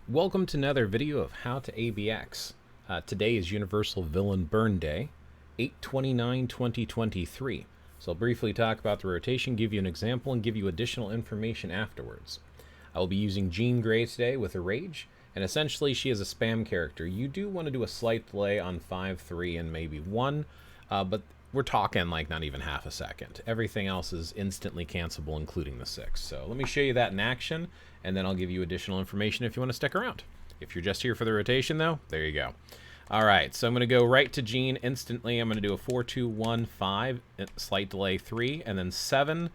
Welcome to another video of how to ABX. Today is Universal Villain Burn Day, 8/29/2023. So I'll briefly talk about the rotation, give you an example, and give you additional information afterwards. I will be using Jean Grey today with a Rage, and essentially she is a spam character. You do want to do a slight delay on 5, 3, and maybe 1, but we're talking like not even half a second. Everything else is instantly cancelable, including the 6. So let me show you that in action, and then I'll give you additional information if you want to stick around. If you're just here for the rotation, though, there you go. All right, so I'm going to go right to Jean instantly. I'm going to do a 4, 2, 1, 5, slight delay 3, and then 7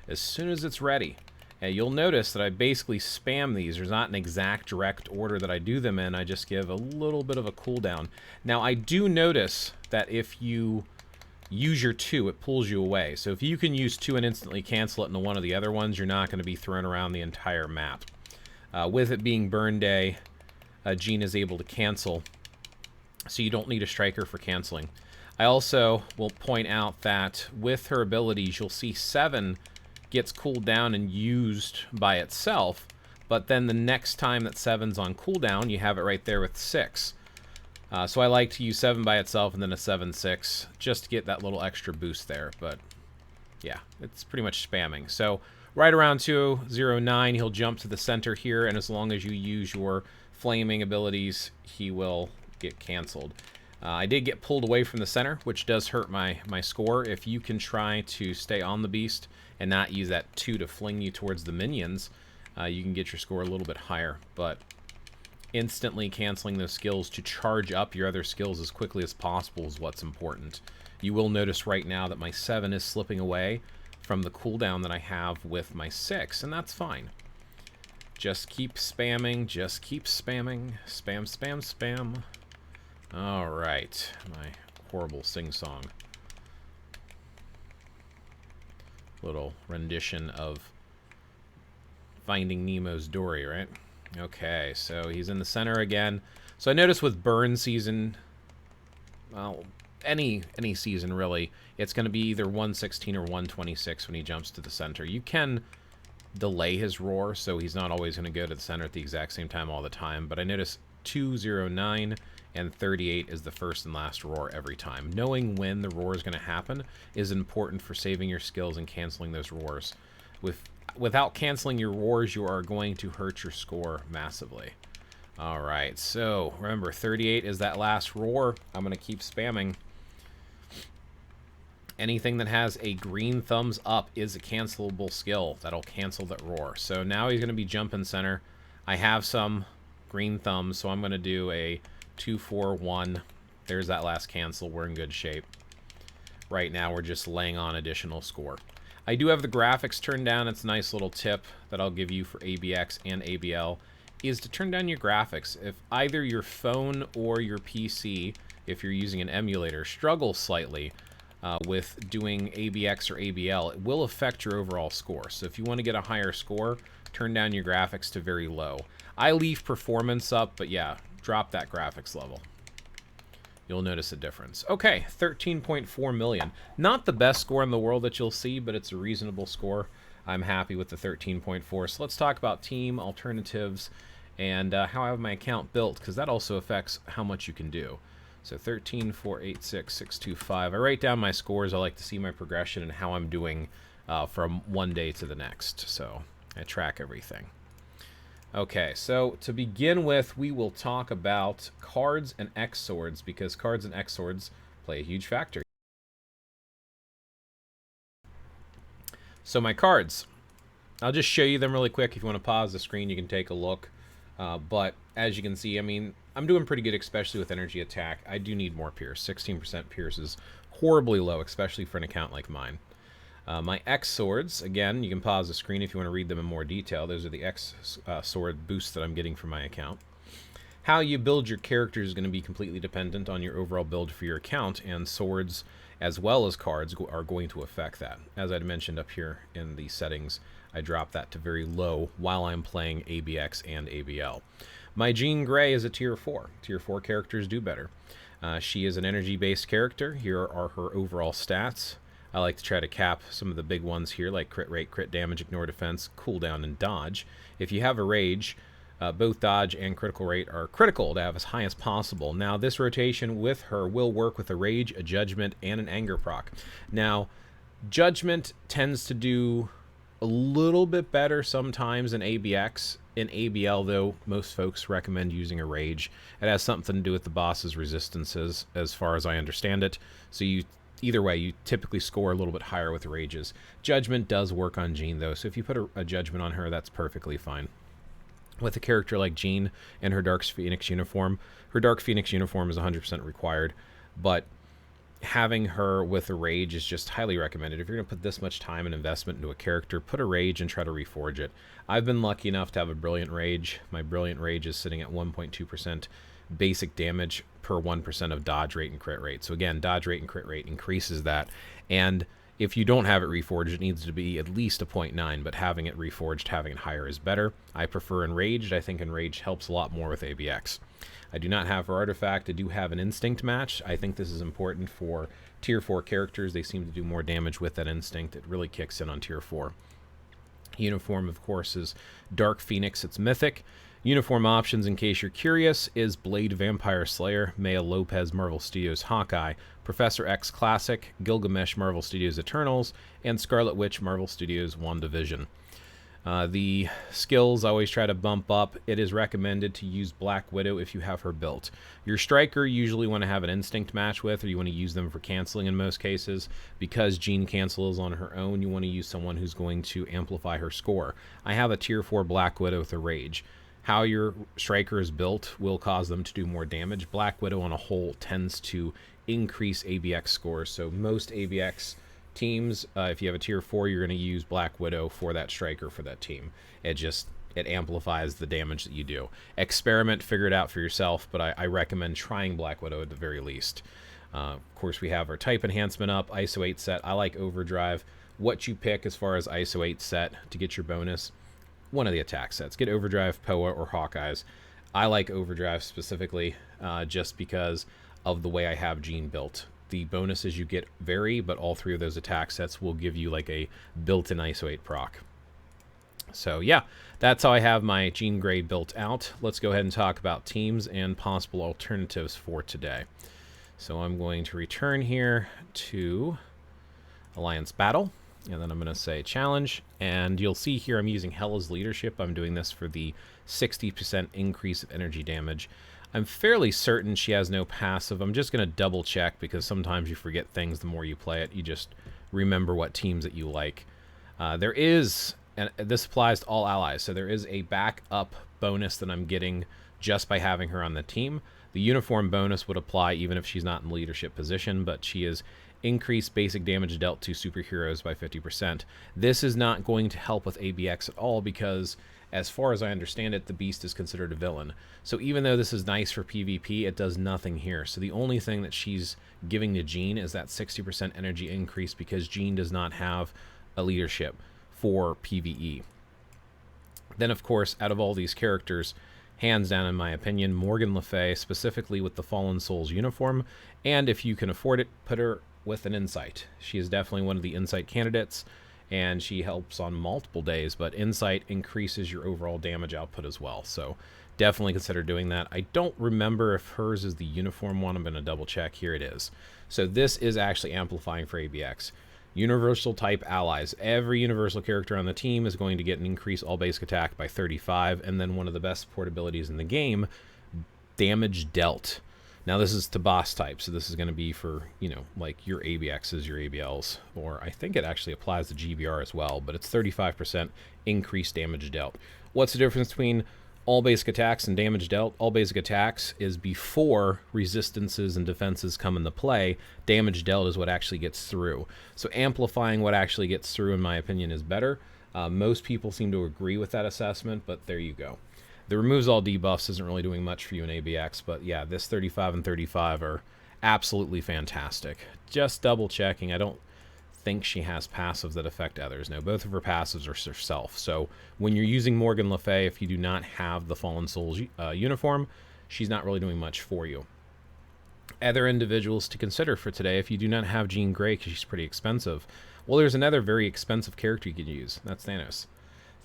as soon as it's ready. And you'll notice that I basically spam these. There's not an exact direct order that I do them in. I just give a little bit of a cooldown. Now, I do notice that if you use your 2, it pulls you away. So if you can use 2 and instantly cancel it into one of the other ones, you're not going to be thrown around the entire map. With it being Burn Day, Jean is able to cancel, so you don't need a striker for canceling. I also will point out that with her abilities, you'll see 7 gets cooled down and used by itself, but then the next time that 7's on cooldown, you have it right there with 6. So I like to use 7 by itself and then a 7/6 just to get that little extra boost there. But yeah, it's pretty much spamming. So right around 209, he'll jump to the center here, and as long as you use your flaming abilities, he will get canceled. I did get pulled away from the center, which does hurt my score. If you can try to stay on the beast and not use that 2 to fling you towards the minions, you can get your score a little bit higher. But instantly canceling those skills to charge up your other skills as quickly as possible is what's important. You will notice right now that my 7 is slipping away from the cooldown that I have with my 6, and that's fine. Just keep spamming, just keep spamming. Spam, spam, spam. Alright, my horrible sing-song. Little rendition of Finding Nemo's Dory, right? Okay, so he's in the center again. So I noticed with burn season, well, any season really, it's going to be either 116 or 126 when he jumps to the center. You can delay his roar, so he's not always going to go to the center at the exact same time all the time. But I noticed 209 and 38 is the first and last roar every time. Knowing when the roar is going to happen is important for saving your skills and canceling those roars. Without canceling your roars, you are going to hurt your score massively. Alright, so remember, 38 is that last roar. I'm going to keep spamming. Anything that has a green thumbs up is a cancelable skill. That'll cancel that roar. So now he's going to be jumping center. I have some green thumbs, so I'm going to do a 2, 4, 1. There's that last cancel. We're in good shape. Right now, we're just laying on additional score. I do have the graphics turned down. It's a nice little tip that I'll give you for ABX and ABL, is to turn down your graphics. If either your phone or your PC, if you're using an emulator, struggles slightly with doing ABX or ABL, it will affect your overall score. So if you want to get a higher score, turn down your graphics to very low. I leave performance up, but yeah, drop that graphics level. You'll notice a difference. Okay, 13.4 million. Not the best score in the world that you'll see, but it's a reasonable score. I'm happy with the 13.4. So let's talk about team alternatives and how I have my account built, because that also affects how much you can do. So 13, 4, 8, 6, 6, 2, 5. I write down my scores. I like to see my progression and how I'm doing from one day to the next. So I track everything. Okay, so to begin with, we will talk about cards and X swords, because cards and X swords play a huge factor. So my cards, I'll just show you them really quick. If you want to pause the screen, you can take a look. But as you can see, I mean, I'm doing pretty good, especially with energy attack. I do need more Pierce. 16% Pierce is horribly low, especially for an account like mine. My X swords, again, you can pause the screen if you want to read them in more detail. Those are the X sword boosts that I'm getting from my account. How you build your character is going to be completely dependent on your overall build for your account, and swords as well as cards are going to affect that. As I'd mentioned up here in the settings, I drop that to very low while I'm playing ABX and ABL. My Jean Grey is a tier 4. Tier 4 characters do better. She is an energy-based character. Here are her overall stats. I like to try to cap some of the big ones here, like crit rate, crit damage, ignore defense, cooldown, and dodge. If you have a rage, Both dodge and critical rate are critical to have as high as possible. Now, this rotation with her will work with a rage, a judgment, and an anger proc. Now, judgment tends to do a little bit better sometimes in ABX. In ABL, though, most folks recommend using a rage. It has something to do with the boss's resistances, as far as I understand it. So either way, you typically score a little bit higher with rages. Judgment does work on Jean, though, so if you put a judgment on her, that's perfectly fine. With a character like Jean and her Dark Phoenix uniform is 100% required, but having her with a rage is just highly recommended. If you're going to put this much time and investment into a character, put a rage and try to reforge it. I've been lucky enough to have a brilliant rage. My brilliant rage is sitting at 1.2% basic damage per 1% of dodge rate and crit rate. So again, dodge rate and crit rate increases that, and if you don't have it reforged, it needs to be at least a 0.9, but having it reforged, having it higher is better. I prefer Enraged. I think Enraged helps a lot more with ABX. I do not have her artifact. I do have an instinct match. I think this is important for tier 4 characters. They seem to do more damage with that instinct. It really kicks in on tier 4. Uniform, of course, is Dark Phoenix. It's mythic. Uniform options, in case you're curious, is Blade Vampire Slayer, Maya Lopez Marvel Studios Hawkeye, Professor X Classic, Gilgamesh Marvel Studios Eternals, and Scarlet Witch Marvel Studios WandaVision. The skills I always try to bump up. It is recommended to use Black Widow if you have her built. Your striker you usually want to have an instinct match with, or you want to use them for canceling in most cases. Because Jean cancels on her own, you want to use someone who's going to amplify her score. I have a tier 4 Black Widow with a rage. How your striker is built will cause them to do more damage. Black Widow on a whole tends to increase ABX scores. So most ABX teams, if you have a tier 4, you're going to use Black Widow for that striker for that team. It amplifies the damage that you do. Experiment, figure it out for yourself, but I recommend trying Black Widow at the very least. Of course, we have our type enhancement up, ISO 8 set. I like Overdrive. What you pick as far as ISO 8 set to get your bonus, one of the attack sets. Get Overdrive, POA, or Hawkeyes. I like Overdrive specifically just because of the way I have Jean built. The bonuses you get vary, but all three of those attack sets will give you like a built-in ISO 8 proc. So yeah, that's how I have my Jean Grey built out. Let's go ahead and talk about teams and possible alternatives for today. So I'm going to return here to Alliance Battle. And then I'm going to say challenge, and you'll see here I'm using Hela's leadership. I'm doing this for the 60% increase of energy damage. I'm fairly certain she has no passive. I'm just going to double check because sometimes you forget things the more you play it. You just remember what teams that you like. There is, and this applies to all allies, so there is a backup bonus that I'm getting just by having her on the team. The uniform bonus would apply even if she's not in leadership position, but she is increased basic damage dealt to superheroes by 50%. This is not going to help with ABX at all because, as far as I understand it, the Beast is considered a villain. So even though this is nice for PvP, it does nothing here. So the only thing that she's giving to Jean is that 60% energy increase because Jean does not have a leadership for PvE. Then, of course, out of all these characters, hands down, in my opinion, Morgan Le Fay, specifically with the Fallen Souls uniform, and if you can afford it, put her with an Insight. She is definitely one of the Insight candidates, and she helps on multiple days, but Insight increases your overall damage output as well, so definitely consider doing that. I don't remember if hers is the uniform one. I'm going to double check. Here it is. So this is actually amplifying for ABX. Universal type allies. Every universal character on the team is going to get an increase all basic attack by 35, and then one of the best support abilities in the game, damage dealt. Now this is to boss type, so this is going to be for, you know, like your ABXs, your ABLs, or I think it actually applies to GBR as well, but it's 35% increased damage dealt. What's the difference between all basic attacks and damage dealt? All basic attacks is before resistances and defenses come into play. Damage dealt is what actually gets through. So amplifying what actually gets through, in my opinion, is better. Most people seem to agree with that assessment, but there you go. The removes all debuffs isn't really doing much for you in ABX, but yeah, this 35 and 35 are absolutely fantastic. Just double checking. I don't think she has passives that affect others. No, both of her passives are herself. So when you're using Morgan Le Fay, if you do not have the Fallen Souls uniform, she's not really doing much for you. Other individuals to consider for today, if you do not have Jean Grey because she's pretty expensive, well, there's another very expensive character you can use. That's Thanos.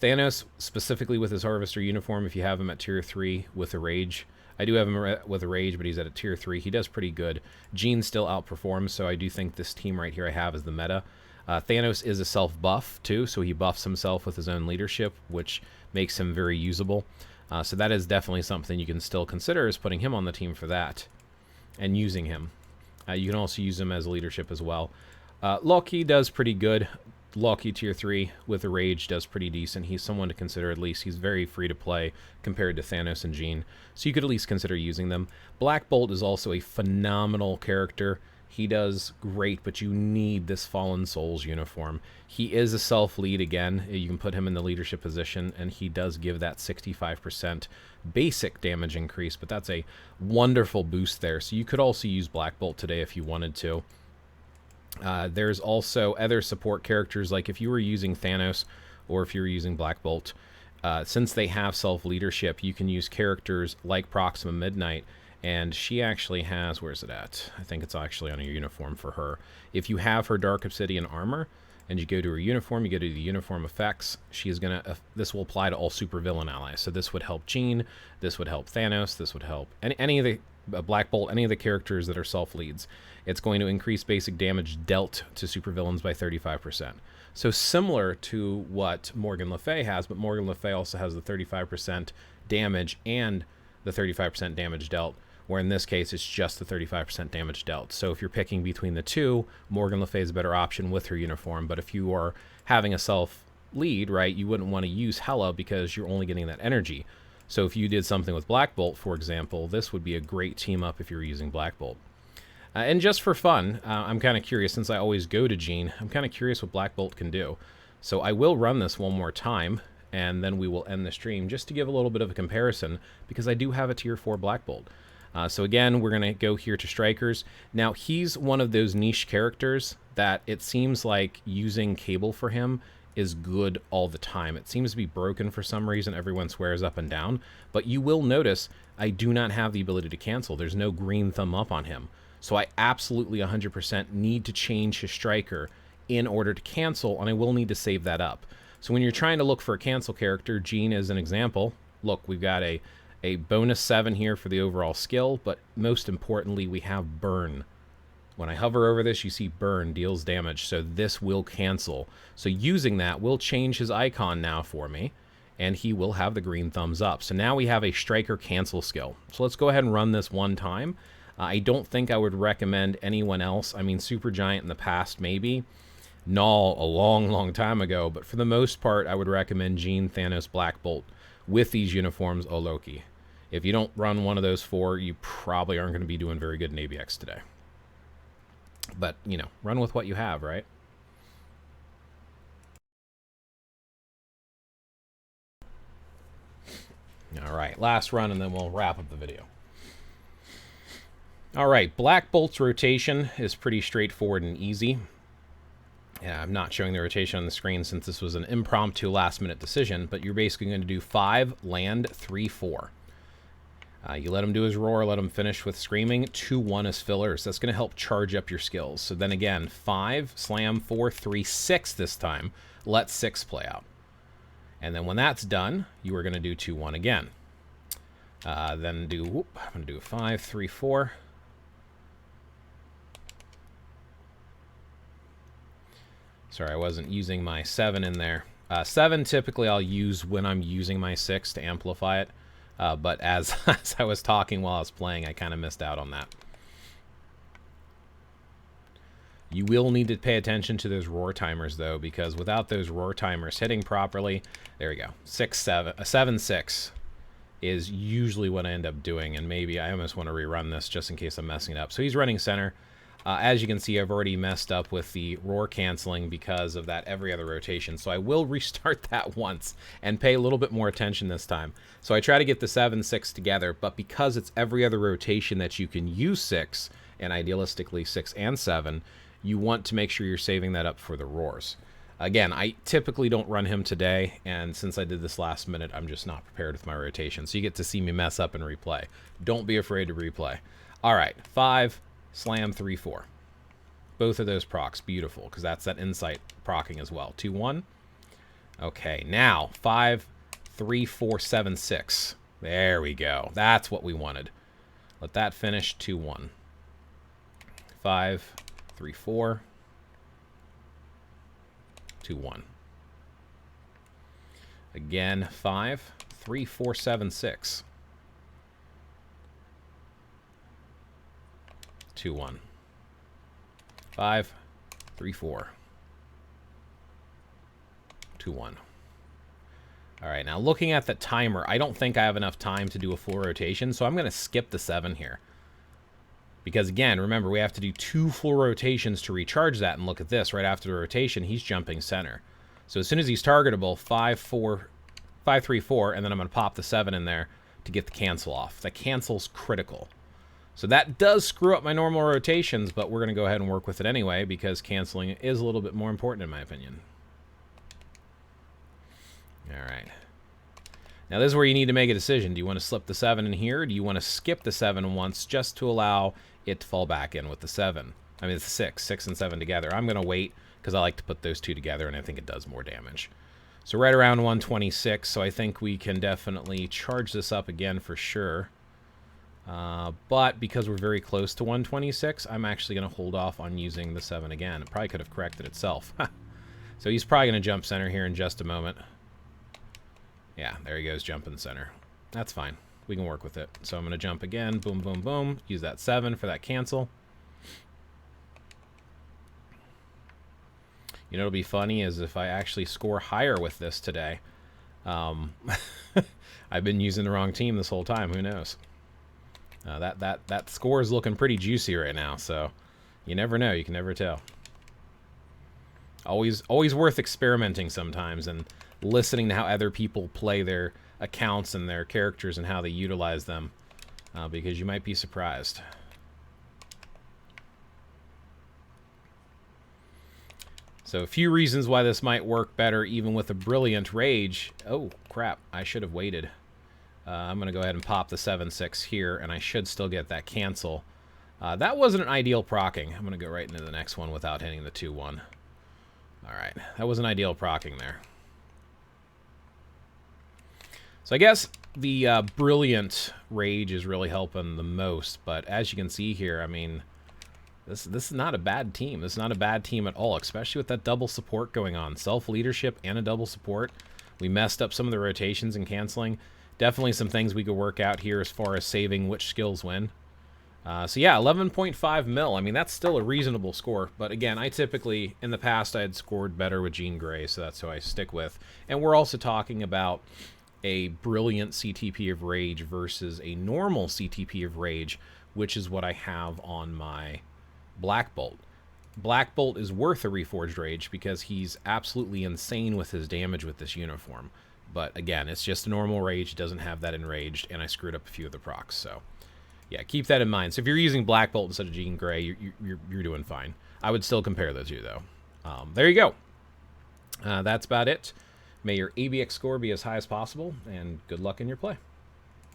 Thanos, specifically with his Harvester uniform, if you have him at tier 3 with a Rage. I do have him with a Rage, but he's at a tier 3. He does pretty good. Jean still outperforms, so I do think this team right here I have is the meta. Thanos is a self-buff, too, so he buffs himself with his own leadership, which makes him very usable. So that is definitely something you can still consider, is putting him on the team for that and using him. You can also use him as leadership as well. Loki does pretty good. Loki tier 3 with a Rage does pretty decent. He's someone to consider at least. He's very free to play compared to Thanos and Jean, so you could at least consider using them. Black Bolt is also a phenomenal character. He does great, but you need this Fallen Souls uniform. He is a self-lead again. You can put him in the leadership position, and he does give that 65% basic damage increase, but that's a wonderful boost there. So you could also use Black Bolt today if you wanted to. There's also other support characters, like if you were using Thanos or if you were using Black Bolt, since they have self-leadership, you can use characters like Proxima Midnight, and she actually has, where's it at? I think it's actually on your uniform for her. If you have her Dark Obsidian armor, and you go to her uniform, you go to the uniform effects, she is going to, this will apply to all supervillain allies. So this would help Jean, this would help Thanos, this would help any of the Black Bolt, any of the characters that are self-leads. It's going to increase basic damage dealt to supervillains by 35%. So similar to what Morgan Le Fay has, but Morgan Le Fay also has the 35% damage and the 35% damage dealt, where in this case it's just the 35% damage dealt. So if you're picking between the two, Morgan Le Fay is a better option with her uniform, but if you are having a self-lead, right, you wouldn't want to use Hela because you're only getting that energy. So if you did something with Black Bolt, for example, this would be a great team up if you were using Black Bolt. And just for fun, I'm kind of curious, since I always go to Jean, I'm kind of curious what Black Bolt can do. So I will run this one more time, and then we will end the stream just to give a little bit of a comparison, because I do have a tier 4 Black Bolt. So again, we're going to go here to Strikers. Now, he's one of those niche characters that it seems like using Cable for him is good all the time. It seems to be broken for some reason. Everyone swears up and down. But you will notice I do not have the ability to cancel. There's no green thumb up on him. So I absolutely 100% need to change his Striker in order to cancel, and I will need to save that up. So when you're trying to look for a cancel character, Jean is an example. Look, we've got a bonus 7 here for the overall skill, but most importantly, we have Burn. When I hover over this, you see Burn deals damage, so this will cancel. So using that will change his icon now for me, and he will have the green thumbs up. So now we have a Striker cancel skill. So let's go ahead and run this one time. I don't think I would recommend anyone else. I mean, Supergiant in the past, maybe. Null a long, long time ago, but for the most part, I would recommend Jean, Thanos, Black Bolt with these uniforms, or Loki. If you don't run one of those 4, you probably aren't going to be doing very good in ABX today. But, you know, run with what you have, right? All right, last run, and then we'll wrap up the video. All right, Black Bolt's rotation is pretty straightforward and easy. Yeah, I'm not showing the rotation on the screen since this was an impromptu last-minute decision, but you're basically going to do 5, land, 3, 4. You let him do his roar, let him finish with screaming. 2, 1 as fillers. That's going to help charge up your skills. So then again, 5, slam, 4, 3, 6 this time. Let 6 play out. And then when that's done, you are going to do 2, 1 again. Then do, I'm going to do 5, 3, 4. Sorry, I wasn't using my 7 in there. 7 typically I'll use when I'm using my 6 to amplify it. But as I was talking while I was playing, I kind of missed out on that. You will need to pay attention to those roar timers, though, because without those roar timers hitting properly, there we go, 6, 7, 7, 6 is usually what I end up doing, and maybe I almost want to rerun this just in case I'm messing it up. So he's running center. As you can see, I've already messed up with the roar canceling because of that every other rotation. So I will restart that once and pay a little bit more attention this time. So I try to get the 7, 6 together, but because it's every other rotation that you can use 6, and idealistically 6 and 7, you want to make sure you're saving that up for the roars. Again, I typically don't run him today, and since I did this last minute, I'm just not prepared with my rotation. So you get to see me mess up and replay. Don't be afraid to replay. All right, 5, slam, 3, 4. Both of those procs, beautiful, because that's that insight procking as well. 2, 1. Okay, now 5, 3, 4, 7, 6. There we go. That's what we wanted. Let that finish 2-1. 5, 3, 4, 2-1. Again, 5, 3, 4, 7, 6. 2-1. 5, 3, 4. 2-1. All right, now looking at the timer, I don't think I have enough time to do a full rotation, so I'm going to skip the 7 here. Because again, remember, we have to do 2 full rotations to recharge that, and look at this, right after the rotation, he's jumping center. So as soon as he's targetable, 5, 3, 4, and then I'm going to pop the 7 in there to get the cancel off. That cancel's critical. So that does screw up my normal rotations, but we're going to go ahead and work with it anyway, because canceling is a little bit more important in my opinion. All right. Now this is where you need to make a decision. Do you want to slip the 7 in here? Or do you want to skip the 7 once just to allow it to fall back in with the 7? I mean, it's 6 and 7 together. I'm going to wait because I like to put those two together, and I think it does more damage. So right around 126, so I think we can definitely charge this up again for sure. But because we're very close to 126, I'm actually going to hold off on using the 7 again. It probably could have corrected itself. So he's probably going to jump center here in just a moment. Yeah, there he goes, jumping center. That's fine. We can work with it. So I'm going to jump again. Boom, boom, boom. Use that 7 for that cancel. You know, it'll be funny is if I actually score higher with this today. I've been using the wrong team this whole time. Who knows? That score is looking pretty juicy right now. So you never know. You can never tell. Always worth experimenting sometimes and listening to how other people play their accounts and their characters and how they utilize them, because you might be surprised. So a few reasons why this might work better even with a brilliant rage. Oh crap, I should have waited. I'm gonna go ahead and pop the 7-6 here, and I should still get that cancel. That wasn't an ideal procking. I'm gonna go right into the next one without hitting the 2-1. Alright, that was an ideal procking there. So I guess the brilliant rage is really helping the most, but as you can see here, I mean, this is not a bad team. This is not a bad team at all, especially with that double support going on. Self-leadership and a double support. We messed up some of the rotations and canceling. Definitely some things we could work out here as far as saving which skills win. So yeah, 11.5 mil. I mean, that's still a reasonable score. But again, I typically, in the past, I had scored better with Jean Grey, so that's who I stick with. And we're also talking about a brilliant CTP of Rage versus a normal CTP of Rage, which is what I have on my Black Bolt. Black Bolt is worth a Reforged Rage because he's absolutely insane with his damage with this uniform. But again, it's just a normal Rage, it doesn't have that enraged, and I screwed up a few of the procs, so yeah, keep that in mind. So if you're using Black Bolt instead of Jean Grey, you're doing fine. I would still compare those two, though. There you go. That's about it. May your ABX score be as high as possible, and good luck in your play.